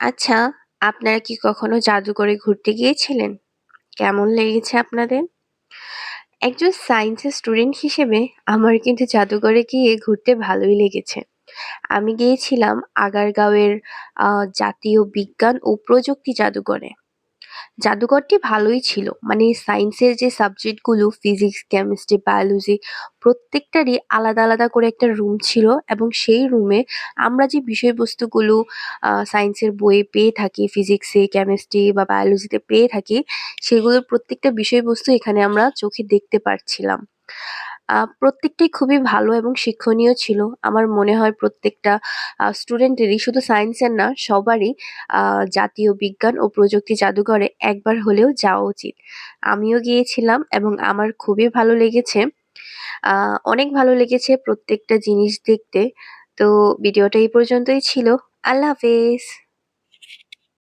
আচ্ছা, আপনারা কি কখনো জাদুঘরে ঘুরতে গিয়েছিলেন? কেমন লেগেছে আপনাদের? একজন সায়েন্সের স্টুডেন্ট হিসেবে আমার কিন্তু জাদুঘরে গিয়ে ঘুরতে ভালোই লেগেছে। আমি গিয়েছিলাম আগারগাঁওয়ের জাতীয় বিজ্ঞান ও প্রযুক্তি জাদুঘরে। জাদুঘরটি ভালোই ছিল। মানে সায়েন্সের যে সাবজেক্টগুলো ফিজিক্স, কেমিস্ট্রি, বায়োলজি প্রত্যেকটারই আলাদা, আলাদা করে একটা রুম ছিল এবং সেই রুমে আমরা যে বিষয়বস্তুগুলো সায়েন্সের বইয়ে পেয়ে থাকি, ফিজিক্সে, কেমিস্ট্রি বা বায়োলজিতে পেয়ে থাকি, সেগুলোর প্রত্যেকটা বিষয়বস্তু এখানে আমরা চোখে দেখতে পারছিলাম। প্রত্যেকটাই খুবই ভালো এবং শিক্ষণীয় ছিল। আমার মনে হয় প্রত্যেকটা স্টুডেন্টেরই শুধু সায়েন্সের না সবারই জাতীয় বিজ্ঞান ও প্রযুক্তি জাদুঘরে একবার হলেও যাওয়া উচিত। আমিও গিয়েছিলাম এবং আমার খুবই ভালো লেগেছে। অনেক ভালো লেগেছে প্রত্যেকটা জিনিস দেখতে। তো ভিডিওটা এই পর্যন্তই ছিল। আল্লাহ হাফেজ।